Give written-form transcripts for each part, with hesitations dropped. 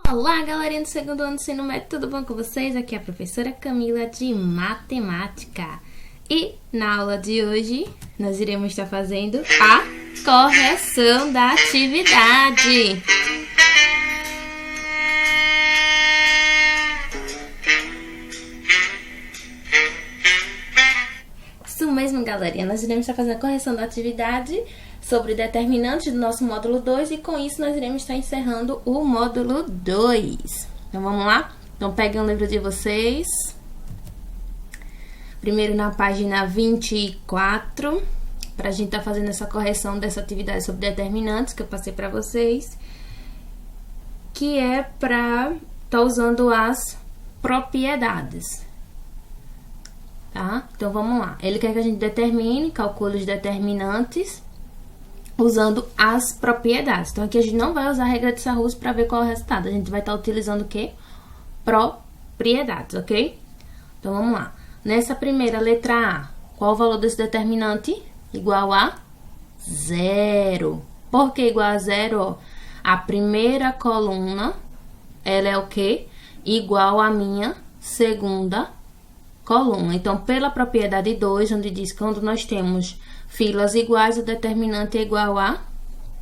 Olá, galerinha do segundo ano do ensino médio, tudo bom com vocês? Aqui é a professora Camila de Matemática. E na aula de hoje, nós iremos estar fazendo a correção da atividade. Isso mesmo, galerinha, nós iremos estar fazendo a correção da atividade sobre determinantes do nosso módulo 2 e com isso nós iremos estar encerrando o módulo 2. Então vamos lá? Então peguem o livro de vocês. Primeiro na página 24, para a gente estar fazendo essa correção dessa atividade sobre determinantes que eu passei para vocês, que é para estar usando as propriedades. Tá? Então vamos lá. Ele quer que a gente determine, calcule os determinantes usando as propriedades. Então, aqui a gente não vai usar a regra de Sarrus para ver qual é o resultado. A gente vai estar utilizando o quê? Propriedades, ok? Então, vamos lá. Nessa primeira letra A, qual o valor desse determinante? Igual a 0. Por que igual a 0? A primeira coluna, ela é o quê? Igual à minha segunda coluna. Então, pela propriedade 2, onde diz que quando nós temos filas iguais, o determinante é igual a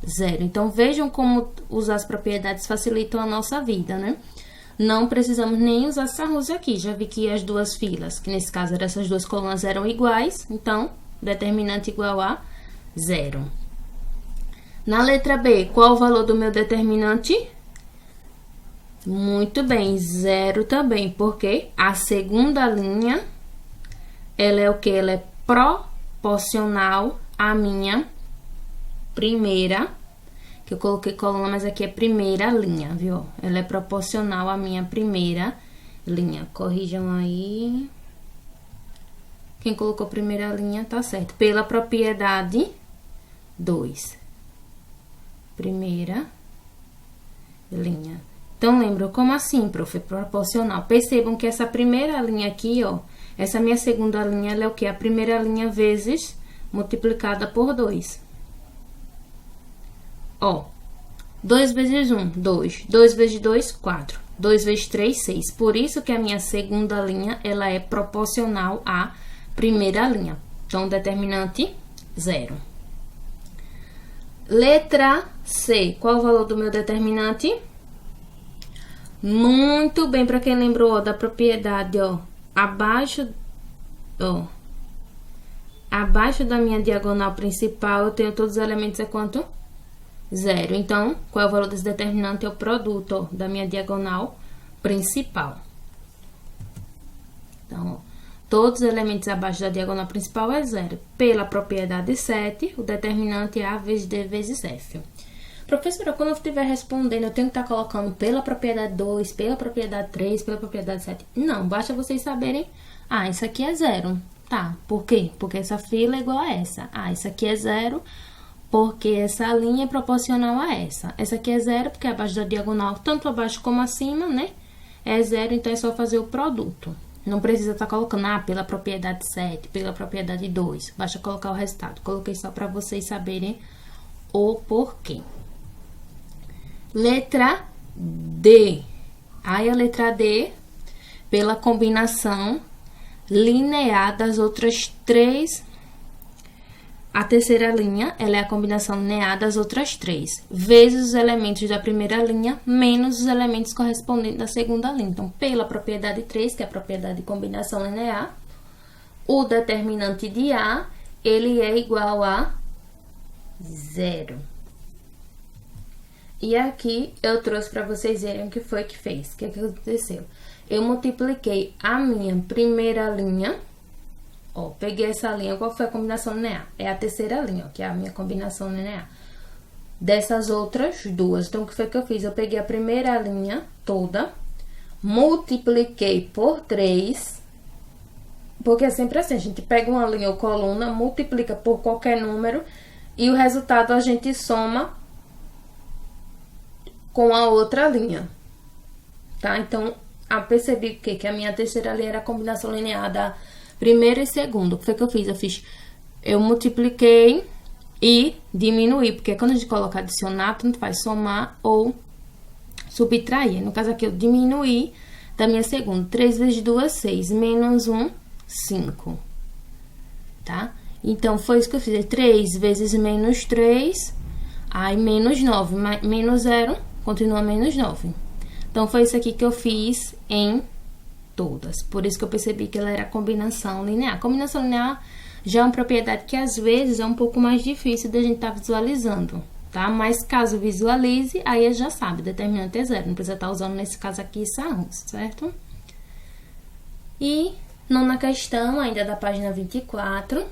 0. Então, vejam como usar as propriedades facilitam a nossa vida, né? Não precisamos nem usar Sarrus aqui. Já vi que as duas filas, que nesse caso eram essas duas colunas, eram iguais. Então, determinante igual a 0. Na letra B, qual o valor do meu determinante? Muito bem, 0 também. Porque a segunda linha, ela é o que? Ela é proporcional à minha primeira, que eu coloquei coluna, mas aqui é primeira linha, viu? Ela é proporcional à minha primeira linha. Corrijam aí. Quem colocou primeira linha tá certo. Pela propriedade 2. Primeira linha. Então, lembra, como assim, prof? Proporcional. Percebam que essa primeira linha aqui, ó, essa minha segunda linha, ela é o quê? A primeira linha vezes multiplicada por 2. Ó, 2 vezes 1, 2. 2 vezes 2, 4. 2 vezes 3, 6. Por isso que a minha segunda linha, ela é proporcional à primeira linha. Então, determinante 0. Letra C. Qual o valor do meu determinante? Muito bem, para quem lembrou, ó, da propriedade, ó. Abaixo da minha diagonal principal, eu tenho todos os elementos, é quanto? 0. Então, qual é o valor desse determinante? É o produto, ó, da minha diagonal principal. Então, ó, todos os elementos abaixo da diagonal principal é 0. Pela propriedade 7, o determinante é A vezes D vezes F. Professora, quando eu estiver respondendo, eu tenho que estar colocando pela propriedade 2, pela propriedade 3, pela propriedade 7? Não, basta vocês saberem, isso aqui é 0. Tá, por quê? Porque essa fila é igual a essa. Isso aqui é 0, porque essa linha é proporcional a essa. Essa aqui é 0, porque abaixo da diagonal, tanto abaixo como acima, né? É 0, então é só fazer o produto. Não precisa estar colocando, pela propriedade 7, pela propriedade 2. Basta colocar o resultado. Coloquei só para vocês saberem o porquê. Letra D. Aí a letra D, pela combinação linear das outras três. A terceira linha, ela é a combinação linear das outras três, vezes os elementos da primeira linha, menos os elementos correspondentes da segunda linha. Então, pela propriedade 3, que é a propriedade de combinação linear, o determinante de A, ele é igual a 0. E aqui eu trouxe para vocês verem o que foi que fez. O que aconteceu? Eu multipliquei a minha primeira linha. Ó, peguei essa linha. Qual foi a combinação linear? É a terceira linha, ó, que é a minha combinação linear. Dessas outras duas. Então, o que foi que eu fiz? Eu peguei a primeira linha toda, multipliquei por 3. Porque é sempre assim, a gente pega uma linha ou coluna, multiplica por qualquer número e o resultado a gente soma com a outra linha, tá? Então, eu percebi que a minha terceira linha era a combinação linear da primeira e segunda. O que foi que eu fiz? Eu multipliquei e diminuí, porque quando a gente coloca adicionar, tanto faz somar ou subtrair. No caso aqui, eu diminuí da minha segunda. 3 vezes 2, 6. Menos 1, 5. Tá? Então, foi isso que eu fiz. 3 vezes menos 3, aí menos 9. Menos 0, continua menos 9. Então, foi isso aqui que eu fiz em todas. Por isso que eu percebi que ela era combinação linear. Combinação linear já é uma propriedade que, às vezes, é um pouco mais difícil da gente estar visualizando, tá? Mas, caso visualize, aí já sabe, determinante é 0. Não precisa estar usando, nesse caso aqui, sarros, certo? E, nona questão, ainda da página 24...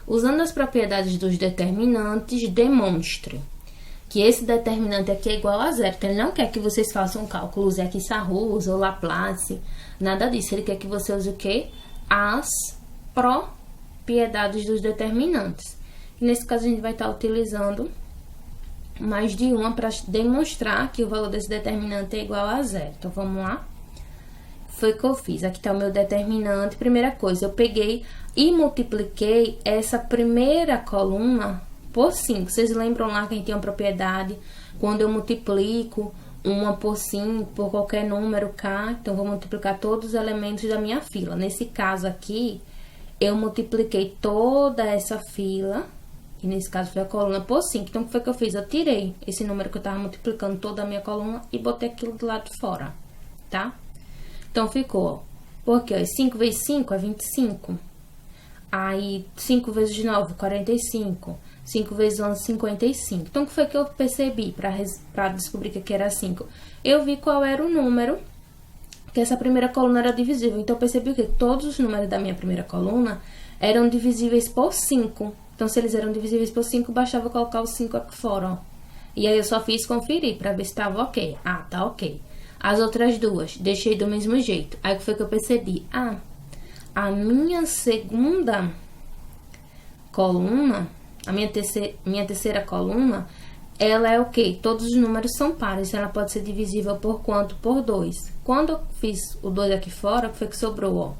Usando as propriedades dos determinantes, demonstre que esse determinante aqui é igual a 0. Então, ele não quer que vocês façam um cálculo, use aqui Sarrus ou Laplace, nada disso. Ele quer que você use o quê? As propriedades dos determinantes. E nesse caso, a gente vai estar utilizando mais de uma para demonstrar que o valor desse determinante é igual a 0. Então, vamos lá. Foi o que eu fiz. Aqui está o meu determinante. Primeira coisa, eu peguei e multipliquei essa primeira coluna por 5. Vocês lembram lá que a gente tem uma propriedade? Quando eu multiplico uma por 5, por qualquer número k, então, vou multiplicar todos os elementos da minha fila. Nesse caso aqui, eu multipliquei toda essa fila, que nesse caso foi a coluna, por 5. Então, o que foi que eu fiz? Eu tirei esse número que eu estava multiplicando toda a minha coluna e botei aquilo do lado de fora, tá? Então, ficou, porque ó, 5 vezes 5 é 25. Aí, 5 vezes 9, 45. 5 vezes 11, 55. Então, o que foi que eu percebi para descobrir que aqui era 5? Eu vi qual era o número, que essa primeira coluna era divisível. Então, eu percebi que todos os números da minha primeira coluna eram divisíveis por 5. Então, se eles eram divisíveis por 5, bastava colocar o 5 aqui fora, ó. E aí, eu só fiz conferir para ver se estava ok. Ah, tá ok. As outras duas, deixei do mesmo jeito. Aí, o que foi que eu percebi? Ah, a minha segunda coluna, a minha terceira coluna, ela é o quê? Todos os números são pares. Ela pode ser divisível por quanto? Por 2. Quando eu fiz o 2 aqui fora, o que foi que sobrou, ó?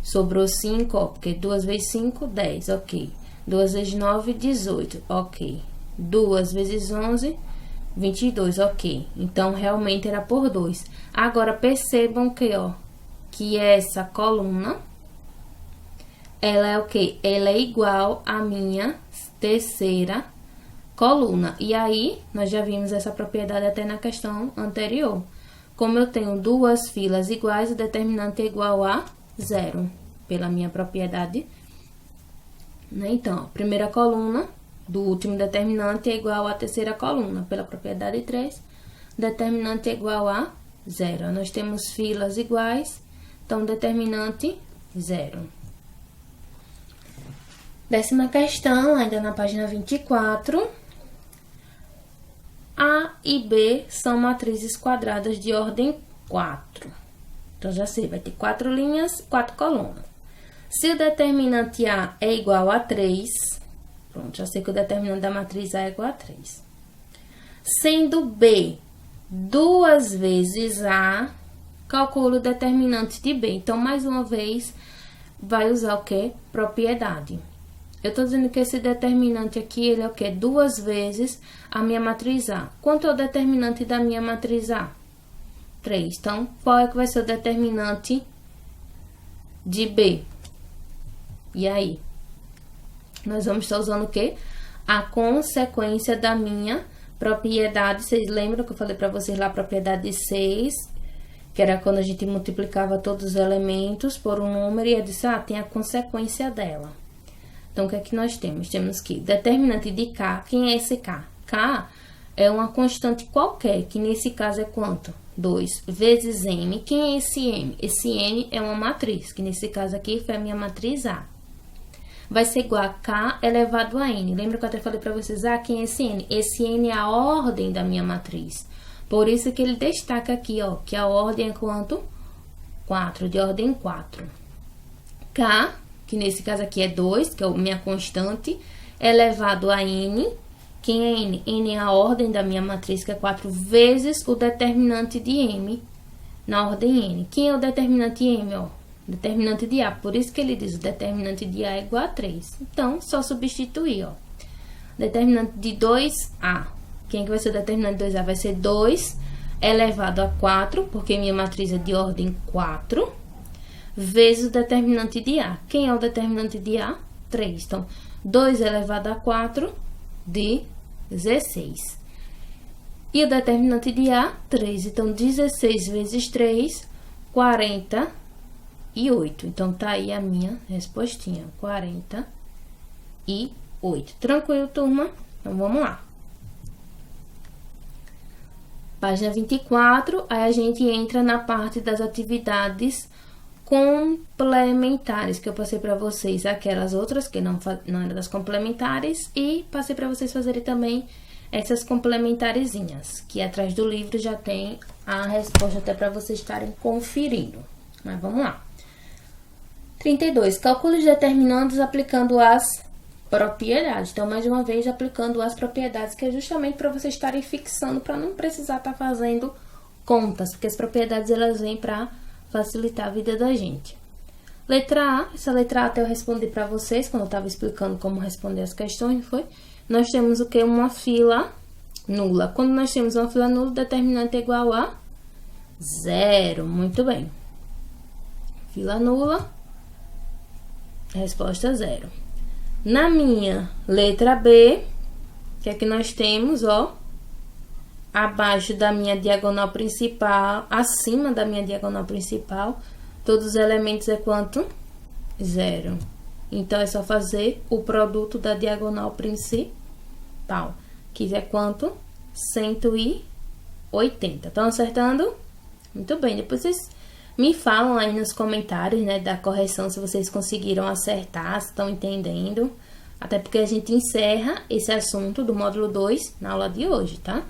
Sobrou 5, ó, porque 2 vezes 5, 10, ok. 2 vezes 9, 18, ok. 2 vezes 11, 22, ok. Então, realmente era por 2. Agora, percebam que, ó, que essa coluna, ela é o quê? Ela é igual à minha terceira coluna. E aí, nós já vimos essa propriedade até na questão anterior. Como eu tenho duas filas iguais, o determinante é igual a 0, pela minha propriedade, né? Então, a primeira coluna do último determinante é igual à terceira coluna, pela propriedade 3, determinante é igual a 0. Nós temos filas iguais, então, determinante 0. Décima questão, ainda na página 24. A e B são matrizes quadradas de ordem 4. Então, já sei, vai ter 4 linhas, 4 colunas. Se o determinante A é igual a 3, pronto, já sei que o determinante da matriz A é igual a 3. Sendo B 2 vezes A, calcula o determinante de B. Então, mais uma vez, vai usar o quê? Propriedade. Eu tô dizendo que esse determinante aqui, ele é o quê? 2 vezes a minha matriz A. Quanto é o determinante da minha matriz A? 3. Então, qual é que vai ser o determinante de B? E aí? Nós vamos estar usando o quê? A consequência da minha propriedade. Vocês lembram que eu falei para vocês lá a propriedade de 6, que era quando a gente multiplicava todos os elementos por um número e eu disse, ah, tem a consequência dela. Então, o que é que nós temos? Temos que determinante de K, quem é esse K? K é uma constante qualquer, que nesse caso é quanto? 2 vezes M. Quem é esse M? Esse M é uma matriz, que nesse caso aqui foi a minha matriz A. Vai ser igual a K elevado a N. Lembra que eu até falei para vocês, ah, quem é esse N? Esse N é a ordem da minha matriz. Por isso que ele destaca aqui, ó, que a ordem é quanto? 4, de ordem 4. K, que nesse caso aqui é 2, que é a minha constante, elevado a N. Quem é N? N é a ordem da minha matriz, que é 4 vezes o determinante de M na ordem N. Quem é o determinante de M, ó? Determinante de A. Por isso que ele diz o determinante de A é igual a 3. Então, só substituir, ó. Determinante de 2A. Quem que vai ser o determinante de 2A? Vai ser 2 elevado a 4, porque minha matriz é de ordem 4, vezes o determinante de A. Quem é o determinante de A? 3. Então, 2 elevado a 4, 16. E o determinante de A? 3. Então, 16 vezes 3, 48. Então, tá aí a minha respostinha, 48. Tranquilo, turma? Então, vamos lá. Página 24, aí a gente entra na parte das atividades complementares, que eu passei para vocês aquelas outras que não eram das complementares, e passei para vocês fazerem também essas complementarezinhas, que atrás do livro já tem a resposta até para vocês estarem conferindo. Mas vamos lá. 32. Calcule os determinantes aplicando as propriedades. Então, mais uma vez, aplicando as propriedades, que é justamente para vocês estarem fixando, para não precisar estar fazendo contas, porque as propriedades, elas vêm para facilitar a vida da gente. Letra A, essa letra A até eu respondi para vocês, quando eu estava explicando como responder as questões, foi? Nós temos o que? Uma fila nula. Quando nós temos uma fila nula, o determinante é igual a 0. Muito bem. Fila nula, resposta 0. Na minha letra B, o que é que nós temos, ó? Abaixo da minha diagonal principal, acima da minha diagonal principal, todos os elementos é quanto? 0. Então, é só fazer o produto da diagonal principal, que é quanto? 180. Estão acertando? Muito bem. Depois vocês me falam aí nos comentários, né, da correção, se vocês conseguiram acertar, se estão entendendo. Até porque a gente encerra esse assunto do módulo 2 na aula de hoje, tá?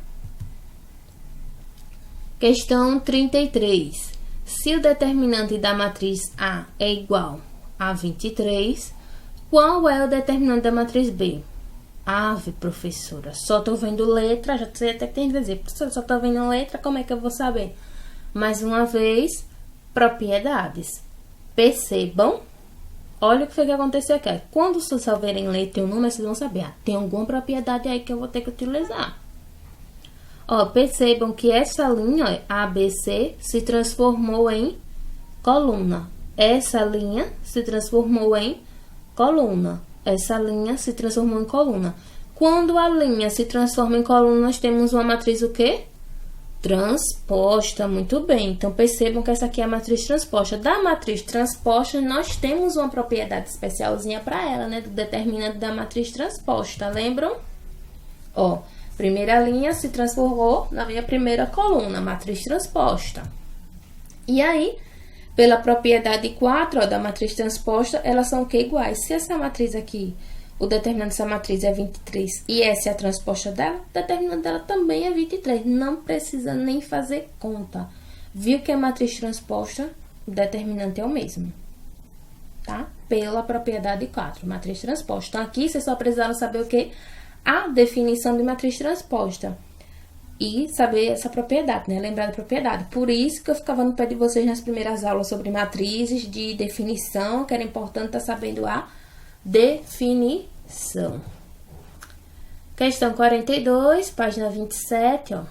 Questão 33. Se o determinante da matriz A é igual a 23, qual é o determinante da matriz B? Ave, professora, só tô vendo letra, já sei até que tem que dizer, professora, só tô vendo letra, como é que eu vou saber? Mais uma vez, propriedades. Percebam, olha o que foi que aconteceu aqui. Quando vocês só verem letra e o número, vocês vão saber, tem alguma propriedade aí que eu vou ter que utilizar. Ó, percebam que essa linha, ABC, se transformou em coluna. Essa linha se transformou em coluna. Essa linha se transformou em coluna. Quando a linha se transforma em coluna, nós temos uma matriz o quê? Transposta. Muito bem. Então, percebam que essa aqui é a matriz transposta. Da matriz transposta, nós temos uma propriedade especialzinha para ela, né? Do determinante da matriz transposta. Lembram? Ó, primeira linha se transformou na minha primeira coluna, matriz transposta. E aí, pela propriedade 4, ó, da matriz transposta, elas são o que? Iguais. Se essa matriz aqui, o determinante dessa matriz é 23 e essa é a transposta dela, o determinante dela também é 23. Não precisa nem fazer conta. Viu que a matriz transposta, o determinante é o mesmo. Tá? Pela propriedade 4, matriz transposta. Então, aqui vocês só precisaram saber o que? A definição de matriz transposta. E saber essa propriedade, né? Lembrar da propriedade. Por isso que eu ficava no pé de vocês nas primeiras aulas sobre matrizes de definição, que era importante estar sabendo a definição. Questão 42, página 27, ó.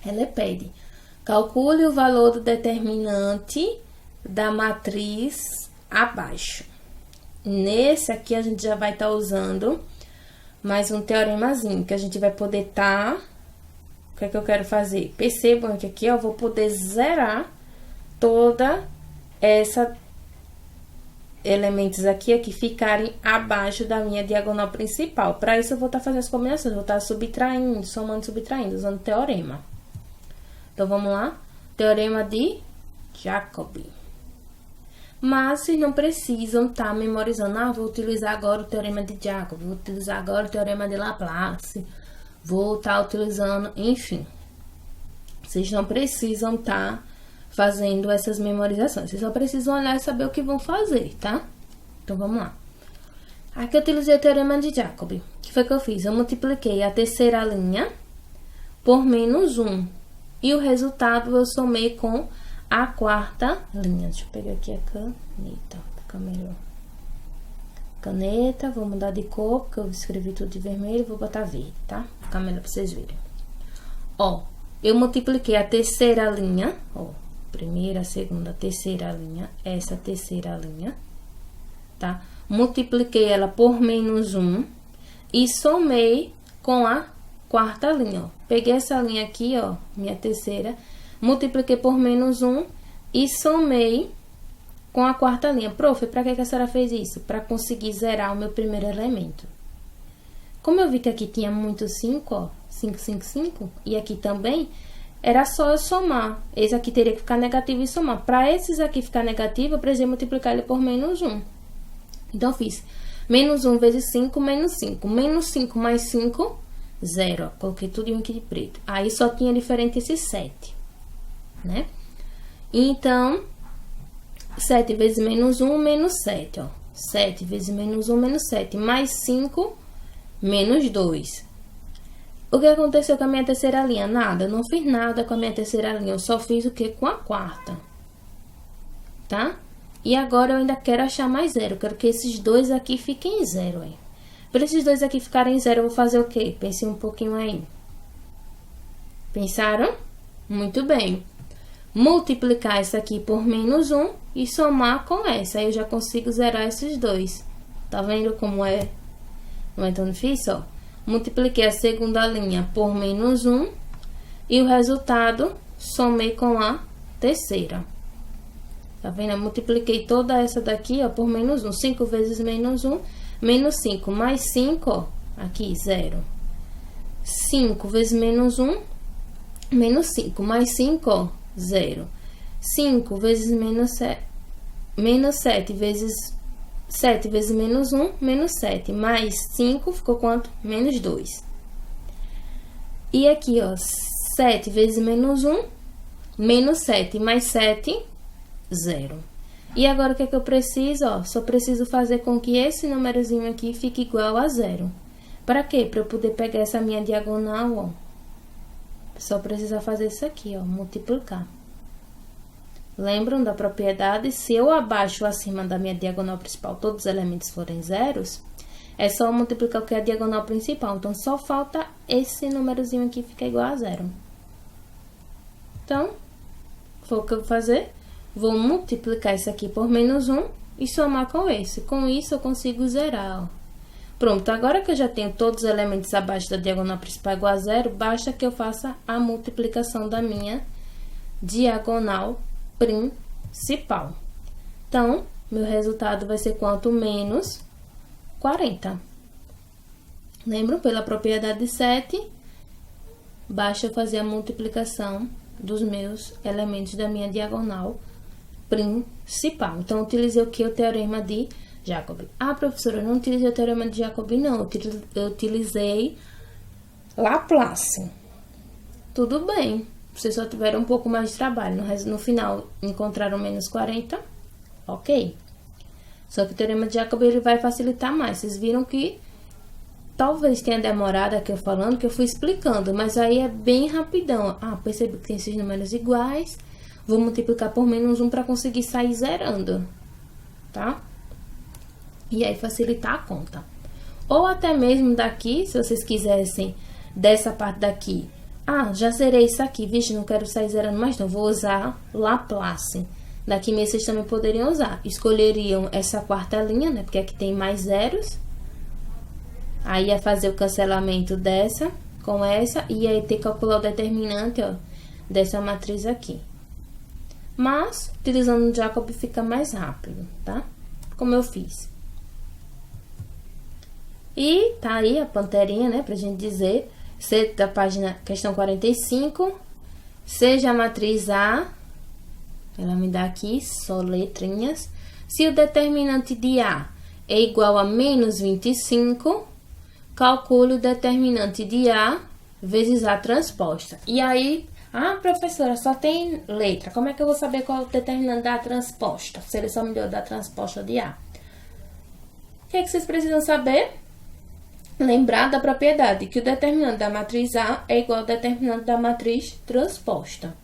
Ela pede: calcule o valor do determinante da matriz abaixo. Nesse aqui a gente já vai estar usando mais um teoremazinho, que a gente vai poder estar... O que é que eu quero fazer? Percebam que aqui eu vou poder zerar toda essa elementos aqui que ficarem abaixo da minha diagonal principal. Para isso, eu vou estar fazendo as combinações. Eu vou estar subtraindo, somando, subtraindo, usando teorema. Então, vamos lá. Teorema de Jacobi. Mas, vocês não precisam estar memorizando. Ah, vou utilizar agora o teorema de Jacobi. Vou utilizar agora o teorema de Laplace. Vou estar utilizando, enfim. Vocês não precisam estar fazendo essas memorizações. Vocês só precisam olhar e saber o que vão fazer, tá? Então, vamos lá. Aqui eu utilizei o teorema de Jacobi. O que foi que eu fiz? Eu multipliquei a terceira linha por menos 1. E o resultado eu somei com a quarta linha. Deixa eu pegar aqui a caneta, fica melhor. Caneta, vou mudar de cor, porque eu escrevi tudo de vermelho, vou botar verde, tá? Fica melhor pra vocês verem. Ó, eu multipliquei a terceira linha, ó, primeira, segunda, terceira linha, essa terceira linha, tá? Multipliquei ela por -1 e somei com a quarta linha, ó. Peguei essa linha aqui, ó, minha terceira, multipliquei por -1 e somei com a quarta linha. Prof, pra que a senhora fez isso? Para conseguir zerar o meu primeiro elemento. Como eu vi que aqui tinha muito 5, ó, 5, 5, 5, e aqui também, era só eu somar. Esse aqui teria que ficar negativo e somar. Para esses aqui ficar negativo, eu precisei multiplicar ele por -1. Então, eu fiz -1 vezes 5, -5. -5 mais 5, 0. Ó, coloquei tudo aqui de preto. Aí, só tinha diferente esse 7, né? Então, 7 vezes -1, -7, ó. 7 vezes -1, -7. Mais 5, -2. O que aconteceu com a minha terceira linha? Nada, eu não fiz nada com a minha terceira linha. Eu só fiz o que? Com a quarta. Tá? E agora eu ainda quero achar mais 0. Eu quero que esses dois aqui fiquem 0, aí. Para esses dois aqui ficarem 0, eu vou fazer o quê? Pensei um pouquinho aí. Pensaram? Muito bem. Multiplicar essa aqui por -1 e somar com essa. Aí eu já consigo zerar esses dois. Tá vendo como é? Não é tão difícil, ó. Multipliquei a segunda linha por -1 e o resultado somei com a terceira. Tá vendo? Eu multipliquei toda essa daqui, ó, por -1. 5 vezes -1, -5 mais 5, ó, aqui, 0. 5 vezes -1, -5 mais 5, ó, 0. 5 vezes -7, -7 vezes 7 vezes -1, -7, mais 5, ficou quanto? -2. E aqui, ó, 7 vezes -1, -7, mais 7, 0. E agora, o que é que eu preciso? Ó, só preciso fazer com que esse númerozinho aqui fique igual a 0. Para quê? Para eu poder pegar essa minha diagonal, ó. Só precisa fazer isso aqui, ó, multiplicar. Lembram da propriedade? Se eu abaixo ou acima da minha diagonal principal, todos os elementos forem zeros, é só multiplicar o que é a diagonal principal. Então, só falta esse númerozinho aqui ficar igual a 0. Então, foi o que eu vou fazer. Vou multiplicar isso aqui por -1 e somar com esse. Com isso, eu consigo zerar, ó. Pronto, agora que eu já tenho todos os elementos abaixo da diagonal principal igual a 0, basta que eu faça a multiplicação da minha diagonal principal. Então, meu resultado vai ser quanto? Menos 40. Lembram? Pela propriedade de 7, basta eu fazer a multiplicação dos meus elementos da minha diagonal principal. Então, eu utilizei o que? O teorema de Jacobi. Ah, professora, eu não utilizei o teorema de Jacobi, não. Eu utilizei Laplace. Tudo bem. Vocês só tiveram um pouco mais de trabalho. No final, encontraram menos 40. Ok. Só que o teorema de Jacobi, ele vai facilitar mais. Vocês viram que talvez tenha demorado aqui eu falando, que eu fui explicando. Mas aí é bem rapidão. Ah, percebi que tem esses números iguais. Vou multiplicar por -1 para conseguir sair zerando. Tá? E aí facilitar a conta. Ou até mesmo daqui, se vocês quisessem, dessa parte daqui. Ah, já zerei isso aqui, vixe, não quero sair zerando mais não, vou usar Laplace. Daqui mesmo vocês também poderiam usar. Escolheriam essa quarta linha, né, porque aqui tem mais zeros. Aí ia fazer o cancelamento dessa com essa, e aí ter que calcular o determinante, ó, dessa matriz aqui. Mas, utilizando o Jacobi fica mais rápido, tá? Como eu fiz. E tá aí a panterinha, né, pra gente dizer, C da página, questão 45, seja a matriz A, ela me dá aqui só letrinhas, se o determinante de A é igual a menos 25, calcule o determinante de A vezes A transposta. E aí, ah, professora, só tem letra, como é que eu vou saber qual é o determinante da A transposta? Se ele só me deu da transposta de A. O que é que vocês precisam saber? Lembrar da propriedade, que o determinante da matriz A é igual ao determinante da matriz transposta.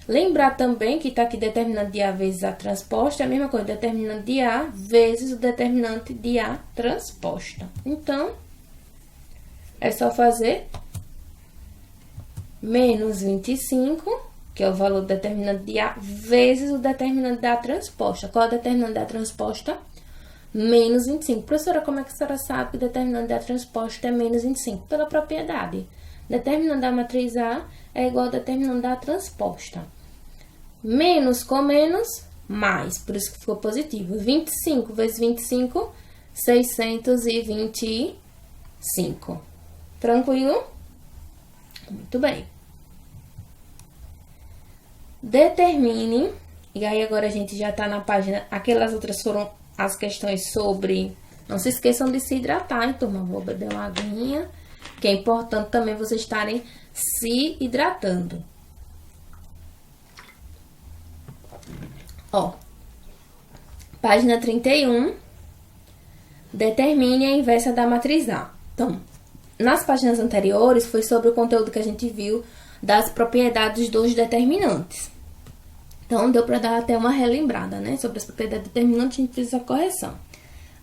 Lembrar também que está aqui determinante de A vezes A transposta, é a mesma coisa, determinante de A vezes o determinante de A transposta. Então, é só fazer menos 25, que é o valor do determinante de A, vezes o determinante da transposta. Qual é o determinante da transposta? Menos 25. Professora, como é que a senhora sabe que o determinante da transposta é menos 25? Pela propriedade. Determinante da matriz A é igual ao determinante da transposta. Menos com menos, mais. Por isso que ficou positivo. 25 vezes 25, 625. Tranquilo? Muito bem. Determine, e aí agora a gente já tá na página, aquelas outras foram as questões sobre, não se esqueçam de se hidratar, hein, turma? Vou beber uma aguinha, que é importante também vocês estarem se hidratando. Ó, página 31, determine a inversa da matriz A. Então, nas páginas anteriores foi sobre o conteúdo que a gente viu das propriedades dos determinantes. Então, deu para dar até uma relembrada, né? Sobre as propriedades determinantes, a gente fez essa correção.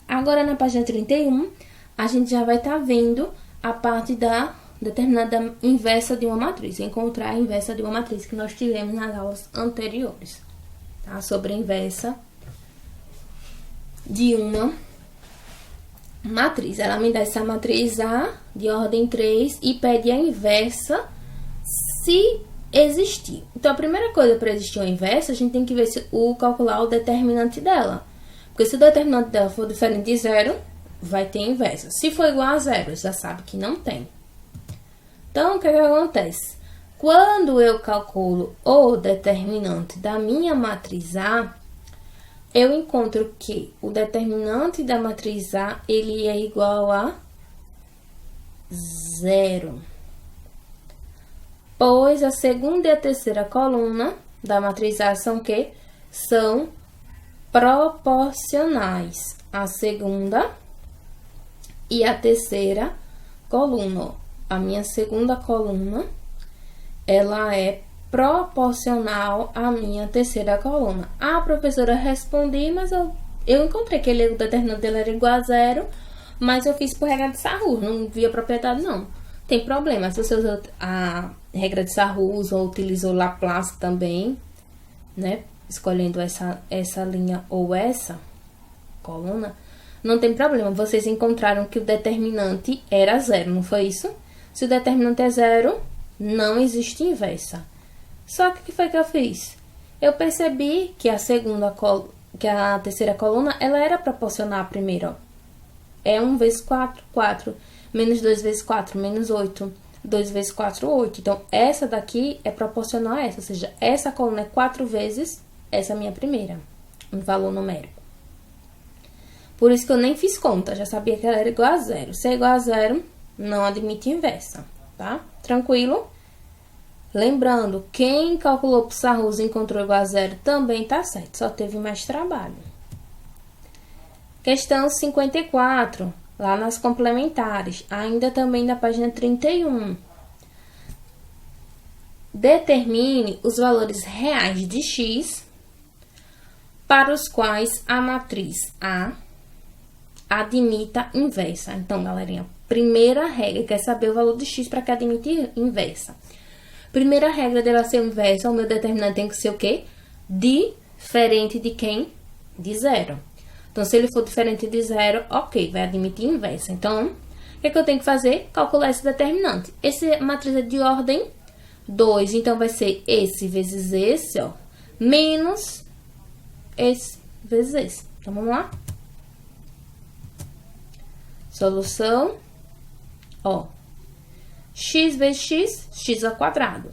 Agora, na página 31, a gente já vai estar vendo a parte da determinada inversa de uma matriz. Encontrar a inversa de uma matriz que nós tivemos nas aulas anteriores. Tá? Sobre a inversa de uma matriz. Ela me dá essa matriz A de ordem 3 e pede a inversa se existir. Então, a primeira coisa para existir uma inversa, a gente tem que ver se calcular o determinante dela. Porque se o determinante dela for diferente de zero, vai ter inversa. Se for igual a zero, já sabe que não tem. Então, o que acontece? Quando eu calculo o determinante da minha matriz A, eu encontro que o determinante da matriz A, ele é igual a zero. Pois a segunda e a terceira coluna da matriz A são o quê? São proporcionais. A segunda e a terceira coluna. A minha segunda coluna, ela é proporcional à minha terceira coluna. A professora respondi, mas eu encontrei que o determinante dele era igual a zero, mas eu fiz por regra de Sarrus, não vi a propriedade, não. Tem problema, se você usou a regra de Sarrus ou utilizou Laplace também, né? Escolhendo essa linha ou essa coluna, não tem problema. Vocês encontraram que o determinante era zero, não foi isso? Se o determinante é zero, não existe inversa. Só que o que foi que eu fiz? Eu percebi que a terceira coluna, ela era proporcional à primeira, ó. É 1 vezes 4, 4. Menos 2 vezes 4, menos 8. 2 vezes 4, 8. Então, essa daqui é proporcional a essa. Ou seja, essa coluna é 4 vezes essa minha primeira. Um valor numérico. Por isso que eu nem fiz conta. Já sabia que ela era igual a zero. Se é igual a zero, não admite inversa. Tá? Tranquilo? Lembrando, quem calculou por Sarrus e encontrou igual a zero também tá certo. Só teve mais trabalho. Questão 54. Lá nas complementares, ainda também na página 31. Determine os valores reais de x para os quais a matriz A admita inversa. Então, galerinha, primeira regra, quer saber o valor de x para que admita inversa. Primeira regra dela ser inversa, o meu determinante tem que ser o quê? Diferente de quem? De zero. Então, se ele for diferente de zero, ok, vai admitir inversa. Então, o que eu tenho que fazer? Calcular esse determinante. Essa matriz é de ordem 2, então vai ser esse vezes esse, ó, menos esse vezes esse. Então, vamos lá? Solução, ó, x vezes x, x ao quadrado.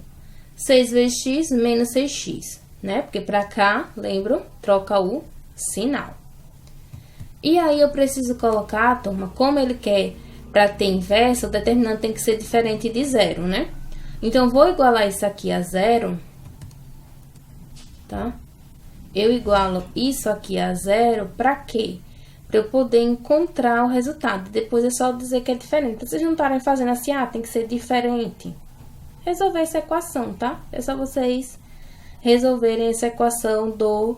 6 vezes x, menos 6x, né? Porque pra cá, lembro, troca o sinal. E aí, eu preciso colocar, turma, como ele quer para ter inversa, o determinante tem que ser diferente de zero, né? Então, vou igualar isso aqui a zero, tá? Eu igualo isso aqui a zero, para quê? Para eu poder encontrar o resultado. Depois é só dizer que é diferente. Pra vocês não estarem fazendo assim, tem que ser diferente. Resolver essa equação, tá? É só vocês resolverem essa equação do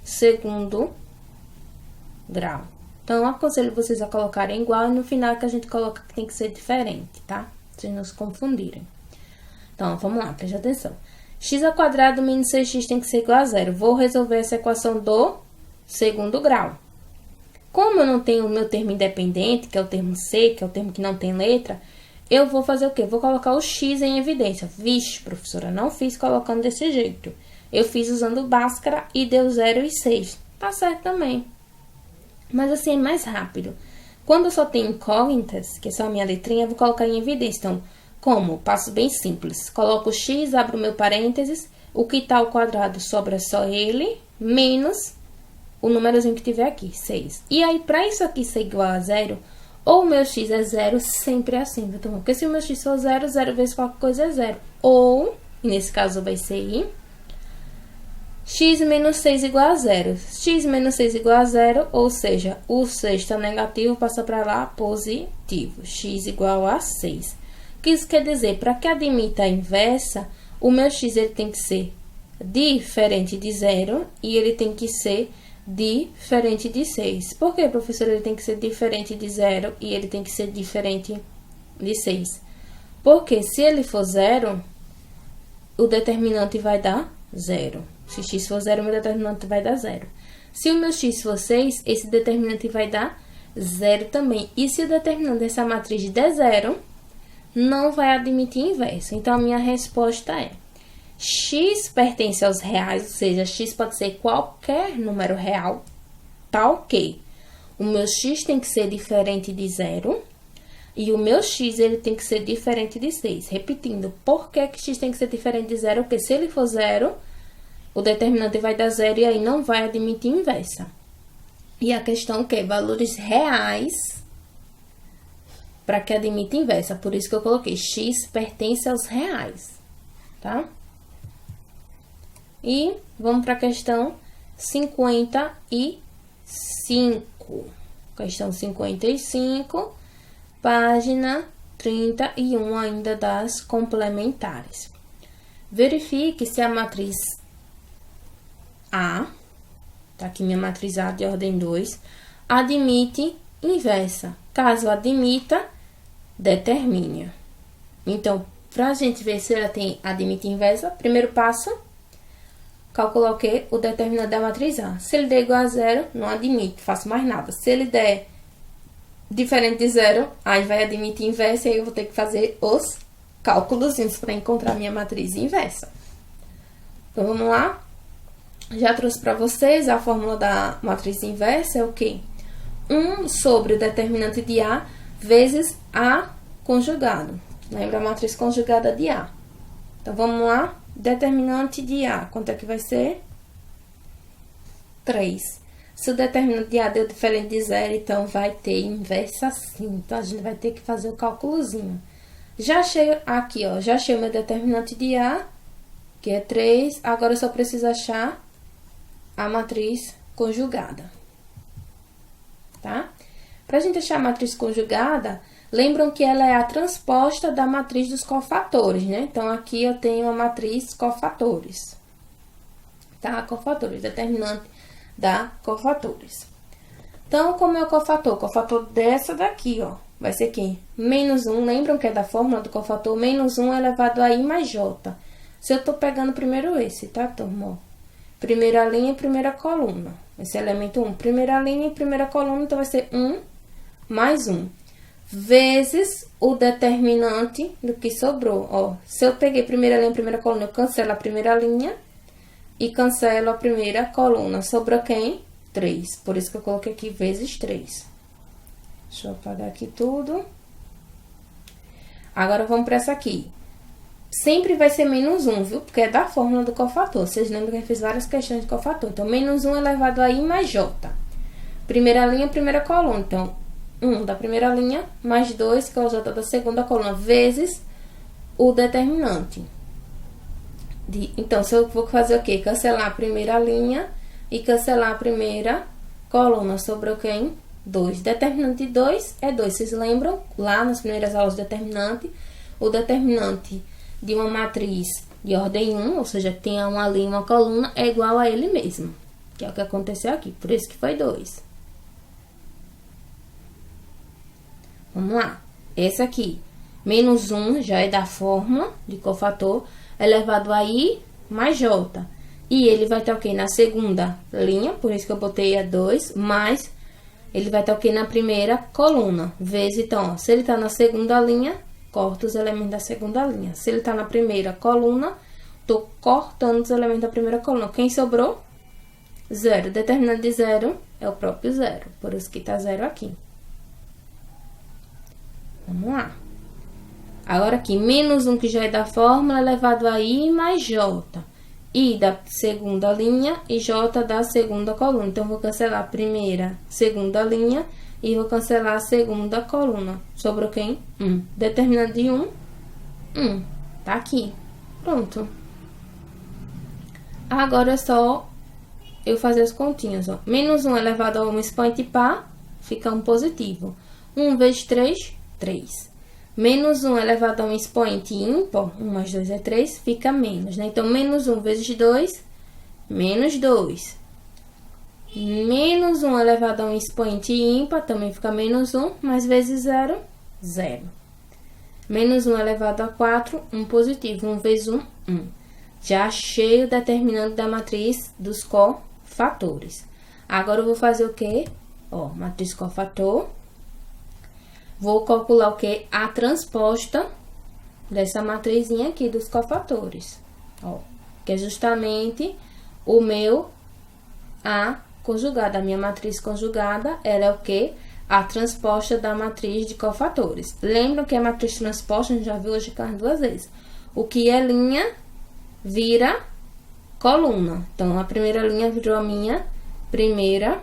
segundo grau. Então, eu aconselho vocês a colocarem igual e no final que a gente coloca que tem que ser diferente, tá? Pra vocês não se confundirem. Então, vamos lá, preste atenção. X ao quadrado menos 6x tem que ser igual a zero. Vou resolver essa equação do segundo grau. Como eu não tenho o meu termo independente, que é o termo C, que é o termo que não tem letra, eu vou fazer o quê? Vou colocar o x em evidência. Vixe, professora, não fiz colocando desse jeito. Eu fiz usando Bhaskara e deu 0 e 6. Tá certo também. Mas assim é mais rápido. Quando eu só tenho incógnitas, que é só a minha letrinha, eu vou colocar em evidência. Então, como? Passo bem simples. Coloco o x, abro o meu parênteses, o que tá ao quadrado sobra só ele, menos o númerozinho que tiver aqui, 6. E aí, para isso aqui ser igual a 0, ou o meu x é 0, sempre é assim, então, porque se o meu x for 0, 0 vezes qualquer coisa é 0. Ou, nesse caso vai ser x menos 6 igual a 0. X menos 6 igual a 0, ou seja, o 6 está negativo, passa para lá positivo. X igual a 6. O que isso quer dizer? Para que admita a inversa, o meu x ele tem que ser diferente de 0 e ele tem que ser diferente de 6. Por que, professor, ele tem que ser diferente de 0 e ele tem que ser diferente de 6? Porque se ele for 0, o determinante vai dar 0. Se x for 0, o meu determinante vai dar 0. Se o meu x for 6, esse determinante vai dar 0 também. E se o determinante dessa matriz der 0, não vai admitir inverso. Então, a minha resposta é: x pertence aos reais, ou seja, x pode ser qualquer número real, tá ok. O meu x tem que ser diferente de 0 e o meu x ele tem que ser diferente de 6. Repetindo, por que que x tem que ser diferente de 0? Porque se ele for 0, o determinante vai dar 0 e aí não vai admitir inversa. E a questão é o quê? Valores reais para que admita inversa. Por isso que eu coloquei x pertence aos reais, tá? E vamos para a questão 55. Questão 55, página 31 ainda das complementares. Verifique se a matriz A, tá aqui minha matriz A de ordem 2, admite inversa. Caso admita, determine. Então, para a gente ver se ela admite inversa, primeiro passo, calcular o quê? O determinante da matriz A. Se ele der igual a 0, não admite, faço mais nada. Se ele der diferente de 0, aí vai admitir inversa e aí eu vou ter que fazer os cálculos para encontrar minha matriz inversa. Então, vamos lá. Já trouxe para vocês a fórmula da matriz inversa, é o quê? 1 sobre o determinante de A vezes A conjugado. Lembra a matriz conjugada de A. Então, vamos lá. Determinante de A, quanto é que vai ser? 3. Se o determinante de A deu diferente de 0, então vai ter inversa sim. Então, a gente vai ter que fazer o cálculozinho. Já achei aqui, ó, já achei o meu determinante de A, que é 3. Agora, eu só preciso achar a matriz conjugada. Tá? Para a gente achar a matriz conjugada, lembram que ela é a transposta da matriz dos cofatores, né? Então, aqui eu tenho a matriz cofatores. Tá? Cofatores, determinante da cofatores. Então, como é o cofator? O cofator dessa daqui, ó, vai ser quem? Menos 1, lembram que é da fórmula do cofator? Menos 1 elevado a I mais J. Se eu tô pegando primeiro esse, tá, turma? Primeira linha e primeira coluna. Esse elemento 1, primeira linha e primeira coluna, então vai ser 1 mais 1. Vezes o determinante do que sobrou. Ó, se eu peguei primeira linha e primeira coluna, eu cancelo a primeira linha e cancelo a primeira coluna. Sobrou quem? 3. Por isso que eu coloquei aqui vezes 3. Deixa eu apagar aqui tudo. Agora, vamos para essa aqui. Sempre vai ser menos 1, viu? Porque é da fórmula do cofator. Vocês lembram que eu fiz várias questões de cofator. Então, menos 1 elevado a I mais J. Primeira linha, primeira coluna. Então, 1 da primeira linha, mais 2, que é o J da segunda coluna, vezes o determinante. Então, se eu vou fazer o quê? Cancelar a primeira linha e cancelar a primeira coluna. Sobrou quem? 2. Determinante de 2 é 2. Vocês lembram? Lá nas primeiras aulas do determinante, o determinante de uma matriz de ordem 1, ou seja, tem uma linha e uma coluna, é igual a ele mesmo. Que é o que aconteceu aqui. Por isso que foi 2. Vamos lá. Esse aqui. Menos 1 já é da fórmula de cofator, elevado a I mais J. E ele vai estar o quê? Na segunda linha, por isso que eu botei a 2, mais ele vai estar o quê? Na primeira coluna. Vezes, então, ó, se ele tá na segunda linha, corto os elementos da segunda linha. Se ele tá na primeira coluna, tô cortando os elementos da primeira coluna. Quem sobrou? 0. Determinante de 0 é o próprio 0, por isso que tá 0 aqui. Vamos lá. Agora aqui, menos 1 que já é da fórmula, elevado a I mais J. I da segunda linha e J da segunda coluna. Então, vou cancelar a primeira, segunda linha e vou cancelar a segunda coluna. Sobrou quem? 1. Determinante de 1, 1. Tá aqui. Pronto. Agora é só eu fazer as continhas, ó. Menos 1 elevado a 1 expoente par, fica um positivo. 1 vezes 3, 3. Menos 1 elevado a um expoente ímpar, 1 mais 2 é 3, fica menos, né? Então, menos 1 vezes 2, menos 2. Menos 1 elevado a um expoente ímpar, também fica menos 1, mais vezes 0, 0. Menos 1 elevado a 4, 1 positivo, 1 vezes 1, 1. Já achei o determinante da matriz dos cofatores. Agora, eu vou fazer o quê? Ó, matriz cofator. Vou calcular o que? A transposta dessa matrizinha aqui dos cofatores. Ó, que é justamente o meu A conjugada. A minha matriz conjugada, ela é o que? A transposta da matriz de cofatores. Lembram que a matriz transposta, a gente já viu hoje as 2 vezes. O que é linha, vira coluna. Então, a primeira linha virou a minha primeira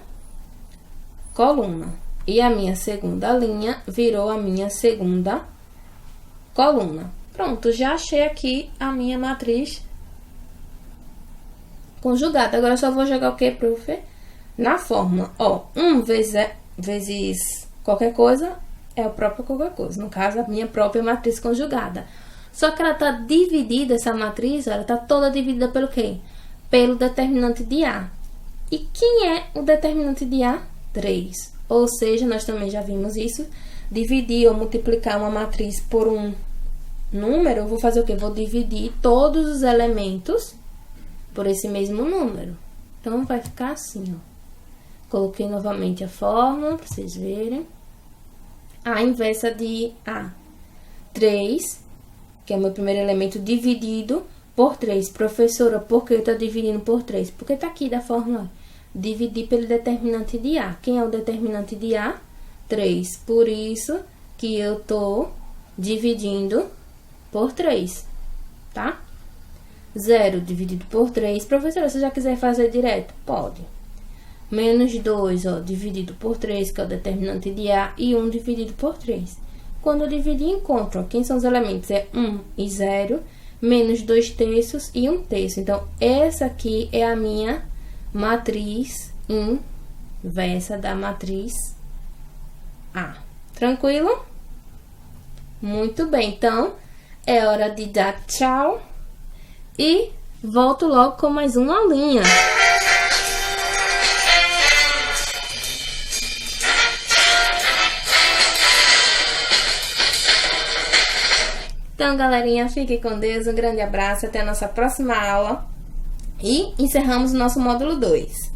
coluna. E a minha segunda linha virou a minha segunda coluna. Pronto, já achei aqui a minha matriz conjugada. Agora, eu só vou jogar o que, prof? Na fórmula. Ó, 1 vezes qualquer coisa é o próprio qualquer coisa. No caso, a minha própria matriz conjugada. Só que ela tá dividida, essa matriz, ela tá toda dividida pelo quê? Pelo determinante de A. E quem é o determinante de A? 3. Ou seja, nós também já vimos isso. Dividir ou multiplicar uma matriz por um número, eu vou fazer o quê? Vou dividir todos os elementos por esse mesmo número. Então, vai ficar assim, ó. Coloquei novamente a fórmula, para vocês verem. A inversa de A. 3, que é o meu primeiro elemento, dividido por 3. Professora, por que eu estou dividindo por 3? Porque tá aqui da fórmula, ó. Dividir pelo determinante de A. Quem é o determinante de A? 3. Por isso que eu tô dividindo por 3, tá? 0 dividido por 3. Professora, se já quiser fazer direto, pode. Menos 2, ó, dividido por 3, que é o determinante de A, e 1 dividido por 3. Quando eu dividir, encontro, ó, quem são os elementos? É 1 e 0, menos 2 terços e 1 terço. Então, essa aqui é a minha matriz inversa da matriz A. Tranquilo? Muito bem, então, é hora de dar tchau e volto logo com mais uma aulinha. Então, galerinha, fique com Deus, um grande abraço, até a nossa próxima aula. E encerramos o nosso módulo 2.